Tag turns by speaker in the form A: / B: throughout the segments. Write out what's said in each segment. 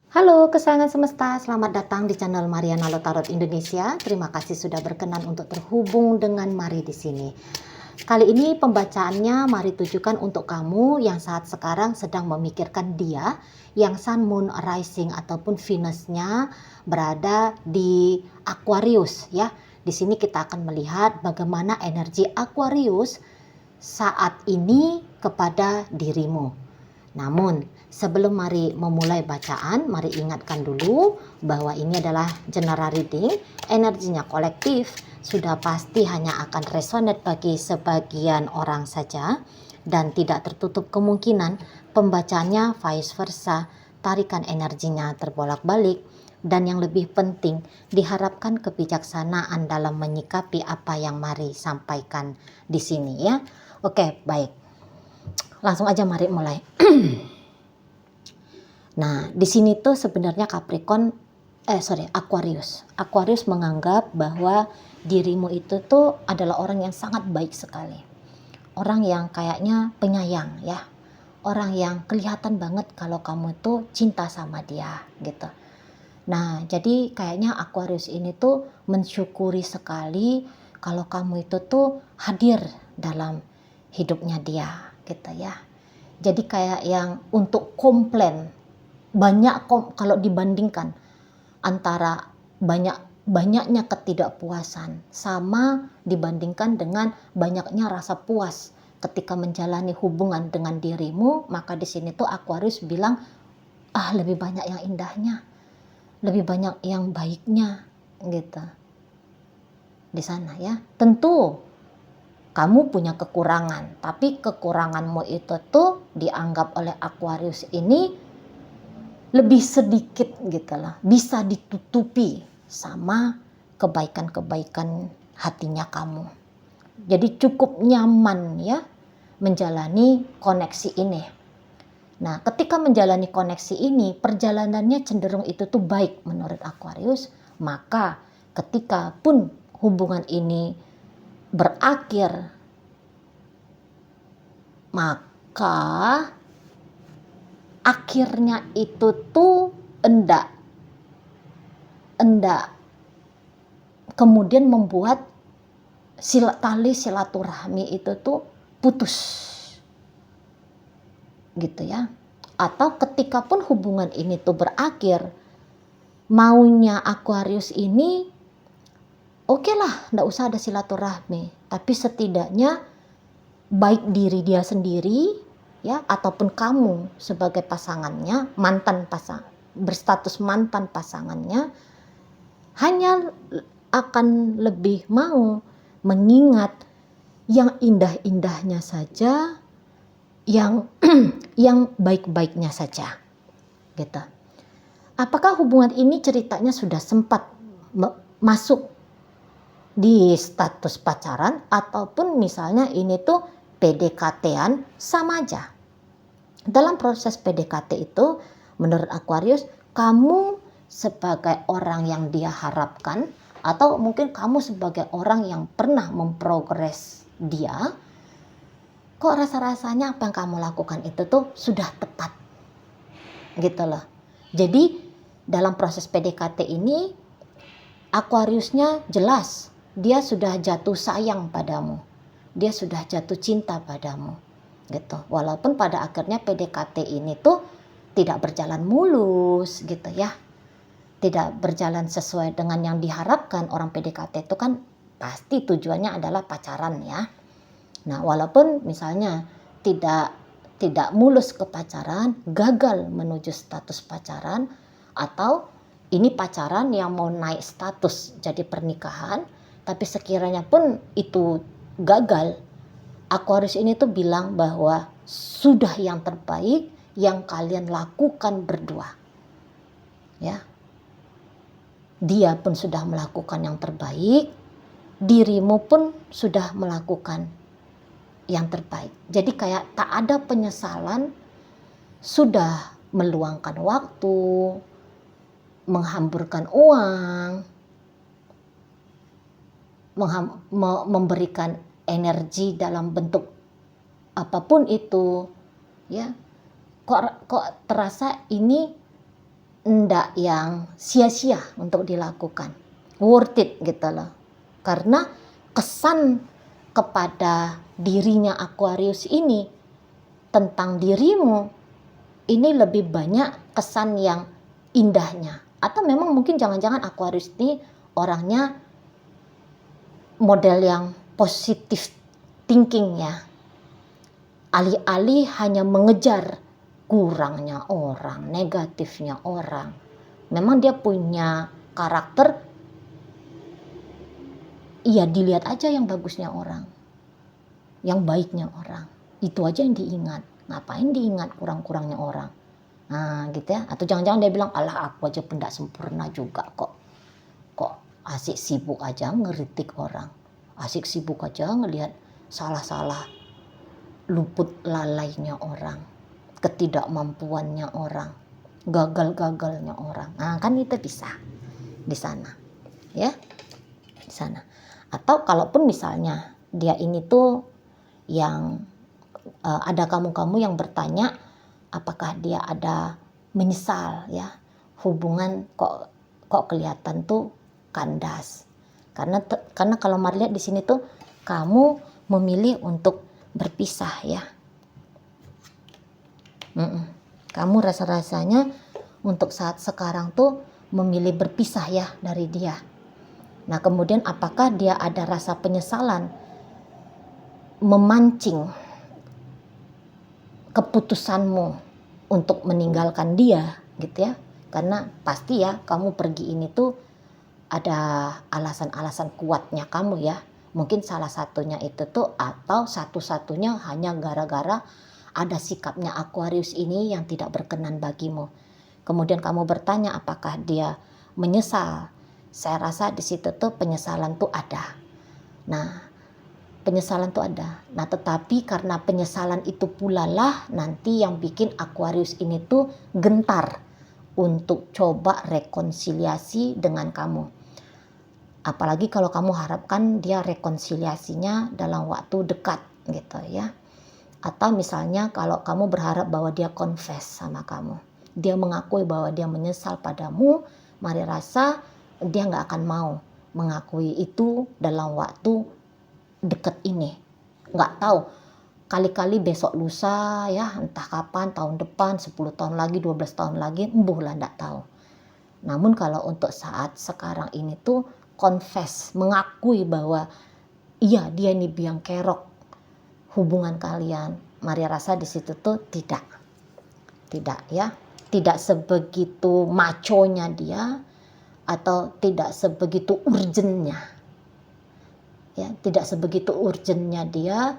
A: Halo kesayangan semesta, selamat datang di channel Mariana Lotarot Indonesia. Terima kasih sudah berkenan untuk terhubung dengan Mari di sini. Kali ini pembacaannya Mari tujukan untuk kamu yang saat sekarang sedang memikirkan dia, yang Sun, Moon, Rising ataupun Venusnya berada di Aquarius ya. Di sini kita akan melihat bagaimana energi Aquarius saat ini kepada dirimu. Namun, sebelum mari memulai bacaan, mari ingatkan dulu bahwa ini adalah general reading, energinya kolektif, sudah pasti hanya akan resonate bagi sebagian orang saja, dan tidak tertutup kemungkinan pembacanya vice versa, tarikan energinya terbolak-balik, dan yang lebih penting, diharapkan kebijaksanaan dalam menyikapi apa yang mari sampaikan di sini ya. Oke, baik. Langsung aja mari mulai. Nah, di sini tuh sebenarnya Aquarius. Aquarius menganggap bahwa dirimu itu tuh adalah orang yang sangat baik sekali. Orang yang kayaknya penyayang ya. Orang yang kelihatan banget kalau kamu tuh cinta sama dia gitu. Nah, jadi kayaknya Aquarius ini tuh mensyukuri sekali kalau kamu itu tuh hadir dalam hidupnya dia gitu ya. Jadi kayak yang untuk komplain kalau dibandingkan antara banyaknya ketidakpuasan sama dibandingkan dengan banyaknya rasa puas ketika menjalani hubungan dengan dirimu, maka di sini tuh Aquarius bilang, lebih banyak yang indahnya, lebih banyak yang baiknya gitu di sana ya. Tentu kamu punya kekurangan, tapi kekuranganmu itu tuh dianggap oleh Aquarius ini lebih sedikit gitu lah, bisa ditutupi sama kebaikan-kebaikan hatinya kamu. Jadi cukup nyaman ya menjalani koneksi ini. Nah, ketika menjalani koneksi ini, perjalanannya cenderung itu tuh baik menurut Aquarius, maka ketika pun hubungan ini berakhir, maka akhirnya itu tuh enggak kemudian membuat tali silaturahmi itu tuh putus gitu ya. Atau ketika pun hubungan ini tuh berakhir, maunya Aquarius ini oke lah, enggak usah ada silaturahmi, tapi setidaknya baik diri dia sendiri ya, ataupun kamu sebagai pasangannya, berstatus mantan pasangannya, hanya akan lebih mau mengingat yang indah-indahnya saja, yang yang baik-baiknya saja gitu. Apakah hubungan ini ceritanya sudah sempat masuk di status pacaran, ataupun misalnya ini tuh PDKT-an, sama aja. Dalam proses PDKT itu, menurut Aquarius, kamu sebagai orang yang dia harapkan, atau mungkin kamu sebagai orang yang pernah memprogres dia, kok rasa-rasanya apa yang kamu lakukan itu tuh sudah tepat gitu loh. Jadi dalam proses PDKT ini, Aquariusnya jelas dia sudah jatuh sayang padamu, dia sudah jatuh cinta padamu gitu. Walaupun pada akhirnya PDKT ini tuh tidak berjalan mulus gitu ya, tidak berjalan sesuai dengan yang diharapkan. Orang PDKT itu kan pasti tujuannya adalah pacaran ya. Nah, walaupun misalnya tidak mulus ke pacaran, gagal menuju status pacaran, atau ini pacaran yang mau naik status jadi pernikahan, tapi sekiranya pun itu gagal, Aquarius ini tuh bilang bahwa sudah yang terbaik yang kalian lakukan berdua ya. Dia pun sudah melakukan yang terbaik, dirimu pun sudah melakukan yang terbaik. Jadi kayak tak ada penyesalan, sudah meluangkan waktu, menghamburkan uang, memberikan energi dalam bentuk apapun itu ya. Kok terasa ini ndak yang sia-sia untuk dilakukan, worth it gitu loh. Karena kesan kepada dirinya Aquarius ini tentang dirimu ini lebih banyak kesan yang indahnya. Atau memang mungkin jangan-jangan Aquarius ini orangnya model yang positif thinking ya, alih-alih hanya mengejar kurangnya orang, negatifnya orang. Memang dia punya karakter, iya dilihat aja yang bagusnya orang, yang baiknya orang, itu aja yang diingat. Ngapain diingat kurang-kurangnya orang? Nah gitu ya. Atau jangan-jangan dia bilang, alah aku aja pendak sempurna juga kok asik sibuk aja ngeritik orang, asik sibuk aja ngelihat salah-salah, luput lalainya orang, ketidakmampuannya orang, gagal-gagalnya orang. Nah kan itu bisa di sana ya, di sana. Atau kalaupun misalnya dia ini tuh yang ada kamu-kamu yang bertanya apakah dia ada menyesal ya, hubungan kok kelihatan tuh kandas. Karena kalau Mari lihat di sini tuh kamu memilih untuk berpisah ya. Kamu rasa-rasanya untuk saat sekarang tuh memilih berpisah ya dari dia. Nah kemudian apakah dia ada rasa penyesalan memancing keputusanmu untuk meninggalkan dia gitu ya. Karena pasti ya kamu pergi ini tuh ada alasan-alasan kuatnya kamu ya. Mungkin salah satunya itu tuh, atau satu-satunya hanya gara-gara ada sikapnya Aquarius ini yang tidak berkenan bagimu. Kemudian kamu bertanya apakah dia menyesal. Saya rasa di situ tuh penyesalan tuh ada. Nah, penyesalan tuh ada. Nah, tetapi karena penyesalan itu pula lah nanti yang bikin Aquarius ini tuh gentar untuk coba rekonsiliasi dengan kamu. Apalagi kalau kamu harapkan dia rekonsiliasinya dalam waktu dekat gitu ya. Atau misalnya kalau kamu berharap bahwa dia confess sama kamu, dia mengakui bahwa dia menyesal padamu, Mari rasa dia nggak akan mau mengakui itu dalam waktu dekat ini. Nggak tahu, kali-kali besok lusa ya, entah kapan, tahun depan, 10 tahun lagi, 12 tahun lagi, embuh lah nggak tahu. Namun kalau untuk saat sekarang ini tuh confess, mengakui bahwa iya dia ini biang kerok hubungan kalian, Mari rasa di situ tuh tidak ya, tidak sebegitu maconya dia, atau tidak sebegitu urgentnya ya, tidak sebegitu urgentnya dia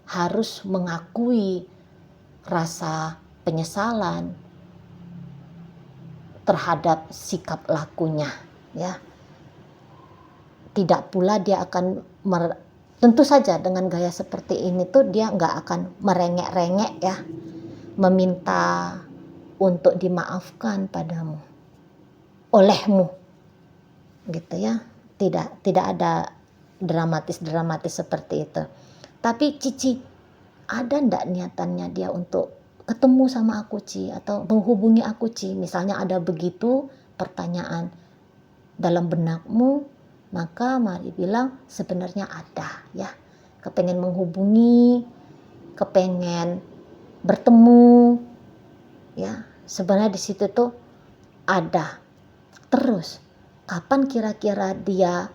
A: harus mengakui rasa penyesalan terhadap sikap lakunya ya. Tidak pula dia akan tentu saja dengan gaya seperti ini tuh dia nggak akan merengek-rengek ya, meminta untuk dimaafkan padamu, olehmu gitu ya. Tidak ada dramatis seperti itu. Tapi Cici, ada ndak niatannya dia untuk ketemu sama aku Ci, atau menghubungi aku Ci? Misalnya ada begitu pertanyaan dalam benakmu, maka Mari bilang sebenarnya ada ya, kepengen menghubungi, kepengen bertemu ya. Sebenarnya di situ tuh ada. Terus kapan kira-kira dia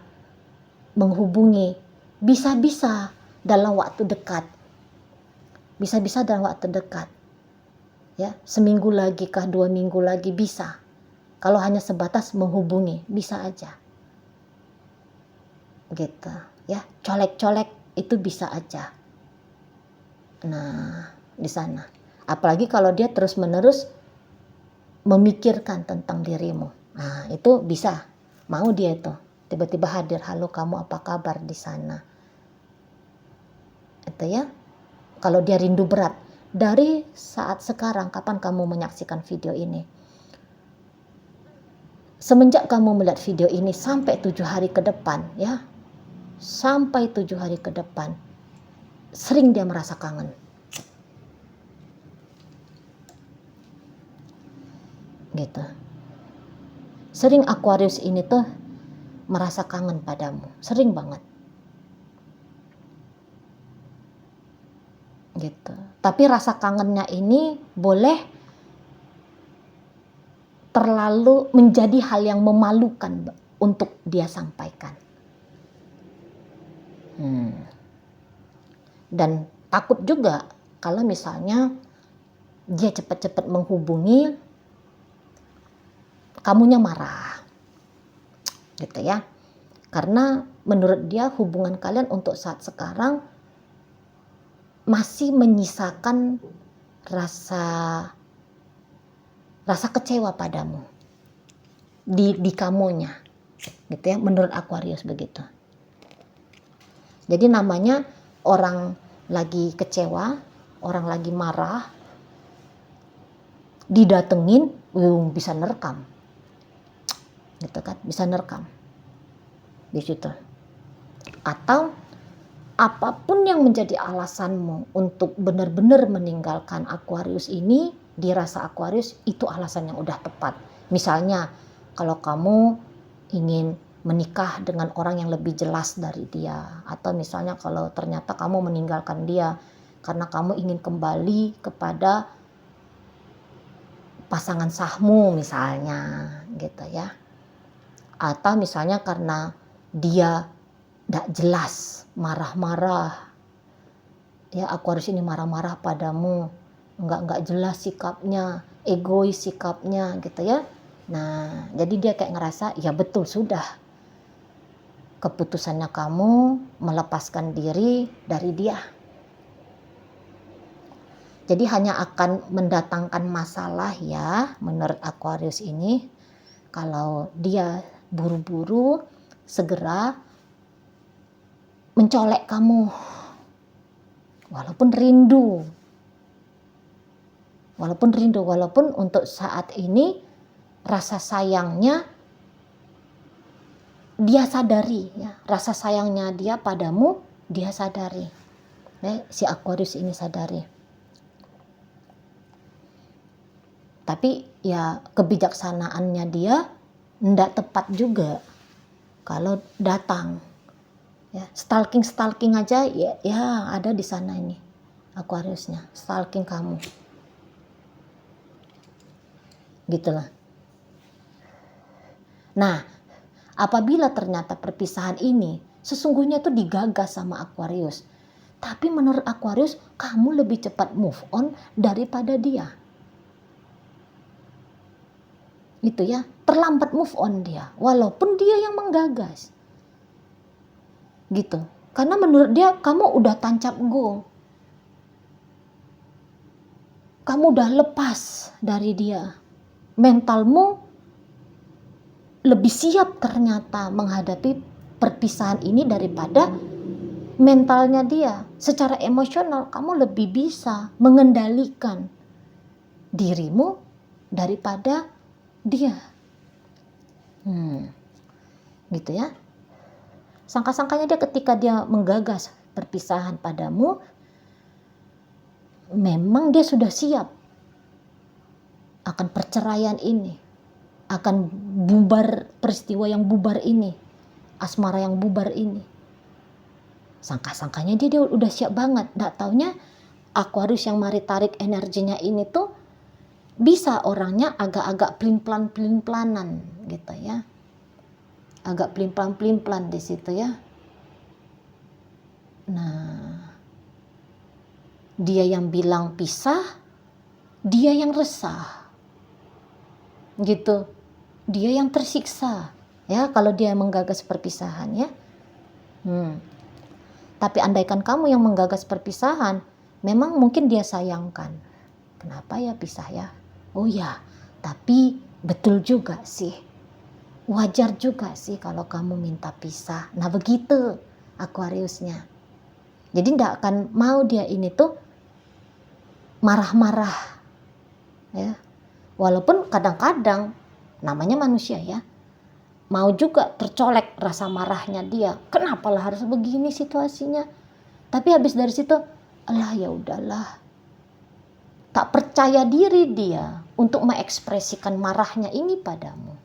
A: menghubungi? Bisa-bisa dalam waktu dekat. Bisa-bisa dalam waktu dekat. Ya, seminggu lagi kah, 2 minggu lagi bisa. Kalau hanya sebatas menghubungi, bisa aja. Gitu, ya. Colek-colek itu bisa aja. Nah, di sana. Apalagi kalau dia terus-menerus memikirkan tentang dirimu. Nah, itu bisa. Mau dia itu tiba-tiba hadir, halo kamu apa kabar di sana, itu ya. Kalau dia rindu berat dari saat sekarang, kapan kamu menyaksikan video ini, semenjak kamu melihat video ini sampai 7 hari ke depan ya, sampai 7 hari ke depan, sering dia merasa kangen gitu. Sering Aquarius ini tuh merasa kangen padamu, sering banget. Gitu. Tapi rasa kangennya ini boleh terlalu menjadi hal yang memalukan untuk dia sampaikan. Dan takut juga kalau misalnya dia cepat-cepat menghubungi, kamunya marah. Gitu ya. Karena menurut dia hubungan kalian untuk saat sekarang masih menyisakan rasa kecewa padamu di kamunya, gitu ya, menurut Aquarius begitu. Jadi namanya orang lagi kecewa, orang lagi marah, didatengin, bisa nerekam, gitu kan, bisa nerekam di situ. Atau apapun yang menjadi alasanmu untuk benar-benar meninggalkan Aquarius ini, dirasa Aquarius itu alasan yang udah tepat. Misalnya kalau kamu ingin menikah dengan orang yang lebih jelas dari dia, atau misalnya kalau ternyata kamu meninggalkan dia karena kamu ingin kembali kepada pasangan sahmu misalnya, gitu ya. Atau misalnya karena dia tidak jelas, marah-marah, ya, Aquarius ini marah-marah padamu, nggak jelas sikapnya, egois sikapnya, gitu ya. Nah, jadi dia kayak ngerasa, ya betul, sudah keputusannya kamu melepaskan diri dari dia. Jadi hanya akan mendatangkan masalah ya menurut Aquarius ini kalau dia buru-buru segera mencolek kamu, walaupun rindu, walaupun untuk saat ini rasa sayangnya dia sadari, ya, rasa sayangnya dia padamu dia sadari, ya, si Aquarius ini sadari. Tapi ya kebijaksanaannya dia tidak tepat juga kalau datang. Ya, stalking aja ya ada di sana ini Aquariusnya, stalking kamu, gitulah. Nah, apabila ternyata perpisahan ini sesungguhnya itu digagas sama Aquarius, tapi menurut Aquarius kamu lebih cepat move on daripada dia, gitu ya, terlambat move on dia, walaupun dia yang menggagas. Gitu. Karena menurut dia kamu udah tancap go. Kamu udah lepas dari dia. Mentalmu lebih siap ternyata menghadapi perpisahan ini daripada mentalnya dia. Secara emosional kamu lebih bisa mengendalikan dirimu daripada dia. Gitu ya. Sangka-sangkanya dia ketika dia menggagas perpisahan padamu, memang dia sudah siap akan perceraian ini, akan bubar peristiwa yang bubar ini, asmara yang bubar ini. Sangka-sangkanya dia udah siap banget. Nggak taunya Aquarius yang mari tarik energinya ini tuh bisa orangnya agak-agak pelin-pelanan gitu ya. Agak pelin-pelan di situ ya. Nah, dia yang bilang pisah, dia yang resah. Gitu. Dia yang tersiksa. Ya, kalau dia menggagas perpisahan ya. Tapi andaikan kamu yang menggagas perpisahan, memang mungkin dia sayangkan. Kenapa ya pisah ya? Oh ya, tapi betul juga sih. Wajar juga sih kalau kamu minta pisah. Nah begitu Aquariusnya. Jadi tidak akan mau dia ini tuh marah-marah. Ya. Walaupun kadang-kadang namanya manusia ya. Mau juga tercolek rasa marahnya dia. Kenapa lah harus begini situasinya? Tapi habis dari situ, alah ya udahlah. Tak percaya diri dia untuk mengekspresikan marahnya ini padamu.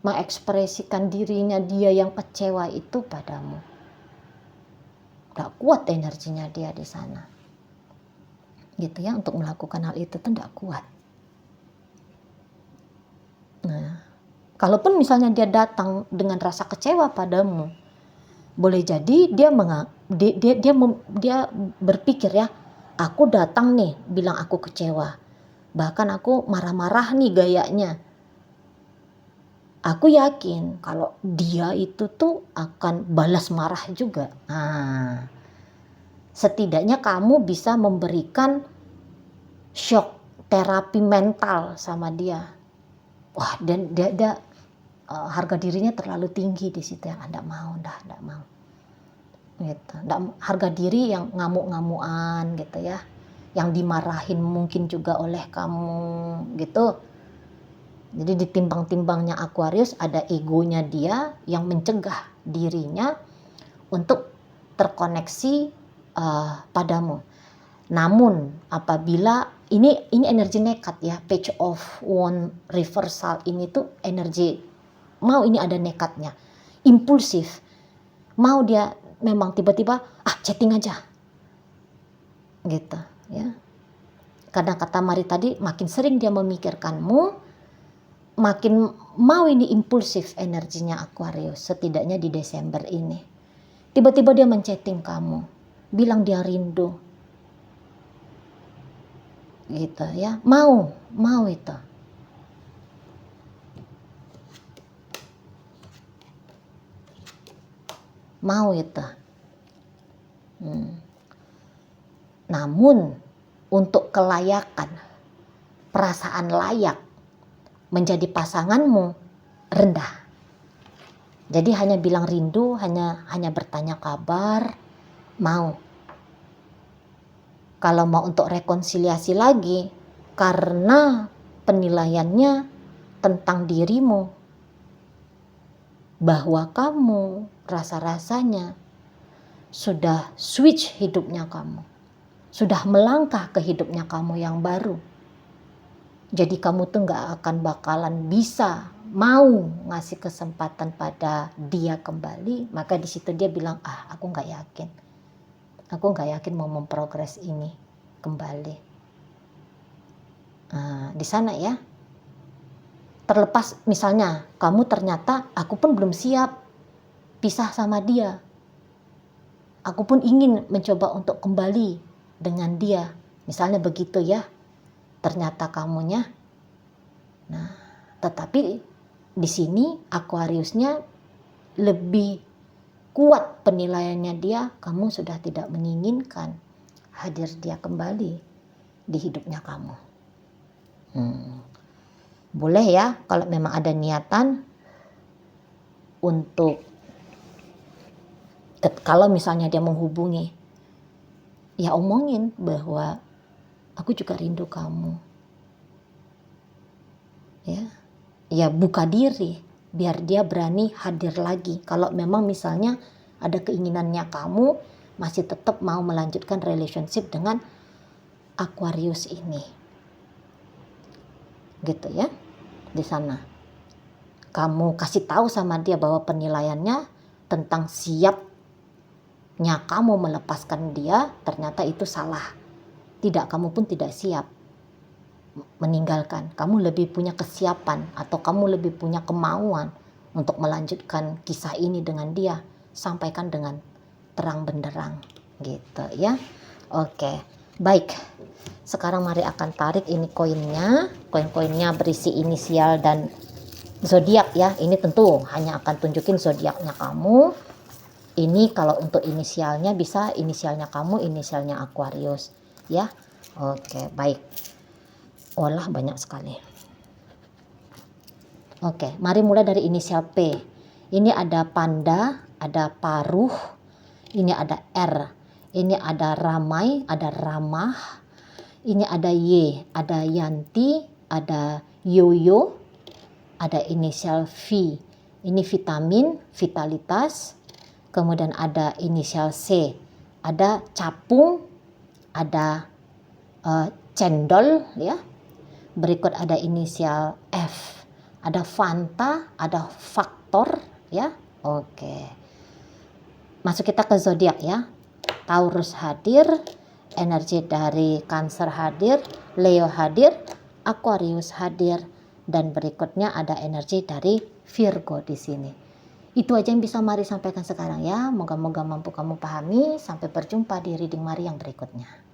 A: mengekspresikan dirinya dia yang kecewa itu padamu. Nggak kuat energinya dia di sana. Gitu ya, untuk melakukan hal itu tuh nggak kuat. Nah, kalaupun misalnya dia datang dengan rasa kecewa padamu, boleh jadi dia berpikir ya, aku datang nih bilang aku kecewa, bahkan aku marah-marah nih gayanya. Aku yakin kalau dia itu tuh akan balas marah juga. Nah, setidaknya kamu bisa memberikan shock terapi mental sama dia. Wah, dan dia harga dirinya terlalu tinggi di situ, yang Anda mau, enggak mau. Gitu. Harga diri yang ngamuk-ngamuan gitu ya. Yang dimarahin mungkin juga oleh kamu gitu. Jadi di timbang-timbangnya Aquarius ada egonya dia yang mencegah dirinya untuk terkoneksi padamu. Namun apabila ini energi nekat ya, Page of Wands reversal ini tuh energi mau ini ada nekatnya, impulsif, mau dia memang tiba-tiba chatting aja gitu ya. Kadang kata Mari tadi, makin sering dia memikirkanmu, makin mau ini impulsif energinya Aquarius. Setidaknya di Desember ini tiba-tiba dia menchatting kamu, bilang dia rindu gitu ya, mau itu. Mau itu. Namun untuk kelayakan, perasaan layak menjadi pasanganmu rendah. Jadi hanya bilang rindu, hanya bertanya kabar, mau. Kalau mau untuk rekonsiliasi lagi, karena penilaiannya tentang dirimu, bahwa kamu rasa-rasanya sudah switch hidupnya kamu, sudah melangkah ke hidupnya kamu yang baru. Jadi kamu tuh gak akan bakalan bisa mau ngasih kesempatan pada dia kembali. Maka di situ dia bilang, aku gak yakin. Aku gak yakin mau memprogres ini kembali. Di sana ya. Terlepas misalnya kamu ternyata, aku pun belum siap pisah sama dia. Aku pun ingin mencoba untuk kembali dengan dia. Misalnya begitu ya. Ternyata kamunya. Nah, tetapi di sini Aquariusnya lebih kuat penilaiannya dia, kamu sudah tidak menginginkan hadir dia kembali di hidupnya kamu. Boleh ya kalau memang ada niatan untuk, kalau misalnya dia menghubungi, ya omongin bahwa aku juga rindu kamu. Ya buka diri biar dia berani hadir lagi. Kalau memang misalnya ada keinginannya kamu masih tetap mau melanjutkan relationship dengan Aquarius ini. Gitu ya. Di sana. Kamu kasih tahu sama dia bahwa penilaiannya tentang siapnya kamu melepaskan dia, ternyata itu salah. Tidak, kamu pun tidak siap meninggalkan. Kamu lebih punya kesiapan atau kamu lebih punya kemauan untuk melanjutkan kisah ini dengan dia. Sampaikan dengan terang benderang gitu ya. Oke, baik. Sekarang Mari akan tarik ini koinnya. Koin-koinnya berisi inisial dan zodiak ya. Ini tentu hanya akan tunjukin zodiaknya kamu. Ini kalau untuk inisialnya bisa inisialnya kamu, inisialnya Aquarius ya. Oke, baik. Olah banyak sekali. Oke, mari mulai dari inisial P. Ini ada panda, ada paruh, ini ada R, ini ada ramai, ada ramah, ini ada Y, ada Yanti, ada Yoyo, ada inisial V. Ini vitamin, vitalitas. Kemudian ada inisial C, ada capung, ada cendol ya. Berikut ada inisial F, ada Fanta, ada Faktor ya. Oke. Masuk kita ke zodiak ya. Taurus hadir, energi dari Cancer hadir, Leo hadir, Aquarius hadir, dan berikutnya ada energi dari Virgo di sini. Itu aja yang bisa Mari sampaikan sekarang ya. Moga-moga mampu kamu pahami. Sampai berjumpa di reading Mari yang berikutnya.